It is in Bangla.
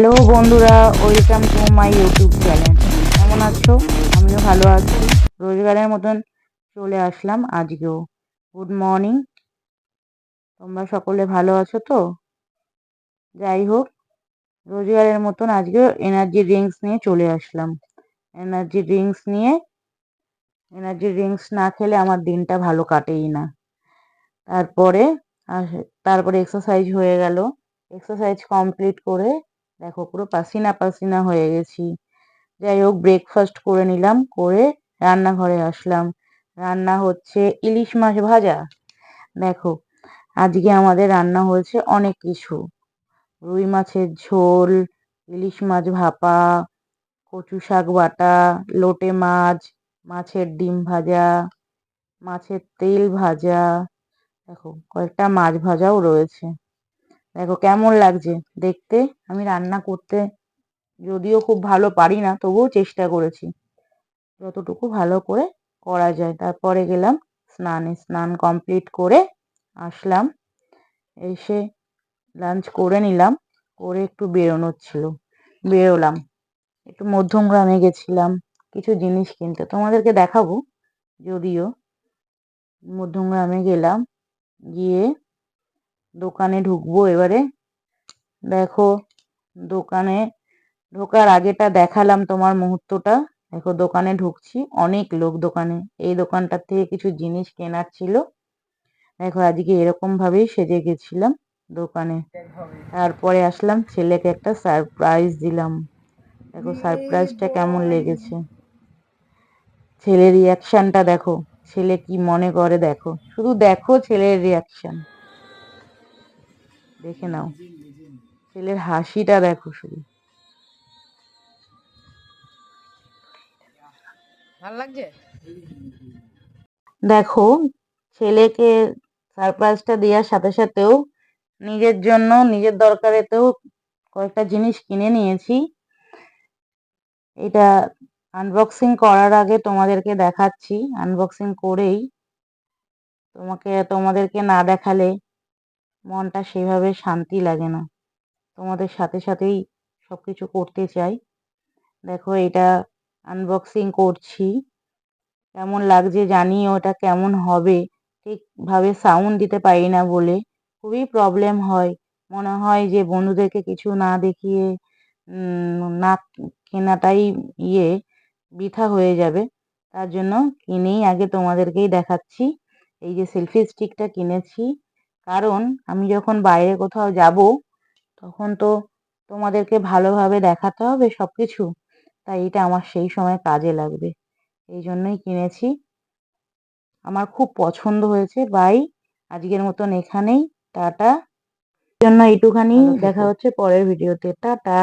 হ্যালো বন্ধুরা, welcome to my YouTube channel. কেমন আছো? আমিও ভালো আছি। রোজগারের মতন চলে আসলাম আজকেও। Good morning. তোমরা সকলে ভালো আছো তো? যাই হোক, রোজগারের মতন আজকেও এনার্জি ড্রিঙ্কস নিয়ে চলে আসলাম। এনার্জি ড্রিঙ্কস না খেলে আমার দিনটা ভালো কাটেই না। তারপরে তারপরে এক্সারসাইজ হয়ে গেল। এক্সারসাইজ কমপ্লিট করে দেখো পুরো পাসিনা পাসিনা হয়ে গেছি। যাই হোক, ব্রেকফাস্ট করে নিলাম, করে রান্নাঘরে আসলাম। রান্না হচ্ছে ইলিশ মাছ ভাজা। দেখো, আজকে আমাদের রান্না হয়েছে অনেক কিছু। রুই মাছের ঝোল, ইলিশ মাছ ভাপা, কচু শাক বাটা, লোটে মাছ, মাছের ডিম ভাজা, মাছের তেল ভাজা। দেখো, কয়েকটা মাছ ভাজাও রয়েছে। দেখো কেমন লাগছে দেখতে। আমি রান্না করতে যদিও খুব ভালো পারি না, তবুও চেষ্টা করেছি যতটুকু ভালো করে করা যায়। তারপরে গেলাম স্নানে। স্নান কমপ্লিট করে আসলাম। এসে লাঞ্চ করে নিলাম, করে একটু বেরোলাম। একটু মধ্যমগ্রামে গেছিলাম কিছু জিনিস কিনতে, তোমাদেরকে দেখাবো। যদিও মধ্যমগ্রামে গেলাম, গিয়ে দোকানে ঢুকবো এবারে। দেখো, দোকানে ঢোকার আগেটা দেখালাম তোমার মুহূর্তটা। দেখো, দোকানে ঢুকছি, অনেক লোক দোকানে। এই দোকানটার থেকে কিছু জিনিস কেনার ছিল। দেখো, আজকে এরকম ভাবেই সেজে গেছিলাম দোকানে। তারপরে আসলাম, ছেলেকে একটা সারপ্রাইজ দিলাম। দেখো সারপ্রাইজটা কেমন লেগেছে। ছেলের রিয়াকশনটা দেখো, ছেলে কি মনে করে দেখো, শুধু দেখো ছেলের রিয়াকশন, দেখে নাও। ছেলের হাসিটা দেখো শুধু। ভাল লাগছে। দেখো, ছেলেকে সারপ্রাইজটা দেওয়ার সাথে সাথেও নিজের জন্য, নিজের দরকারেতেও কয়েকটা জিনিস কিনে নিয়েছি। এটা আনবক্সিং করার আগে তোমাদেরকে দেখাচ্ছি। আনবক্সিং করেই তোমাদেরকে না দেখালে মনটা সেভাবে শান্তি লাগে না। তোমাদের সাথে সাথেই সবকিছু করতে চাই। দেখো, এটা আনবক্সিং করছি। কেমন লাগছে জানিও, এটা কেমন হবে ঠিকভাবে সাউন্ড দিতে পারি না বলে খুবই প্রবলেম হয়। মনে হয় যে বন্ধুদেরকে কিছু না দেখিয়ে না কেনাটাই বৃথা হয়ে যাবে। তার জন্য কিনেই আগে তোমাদেরকেই দেখাচ্ছি। এই যে সেলফি স্টিকটা কিনেছি, কারণ আমি যখন বাইরে কোথাও যাব তখন তো তোমাদেরকে ভালোভাবে দেখাতে হবে সবকিছু। তাই এটা আমার সেই সময় কাজে লাগবে, এই জন্যই কিনেছি। আমার খুব পছন্দ হয়েছে। বাই, আজকের মতন এখানেই। টাটা। জন্য এইটুখানি। দেখা হচ্ছে পরের ভিডিওতে। টাটা।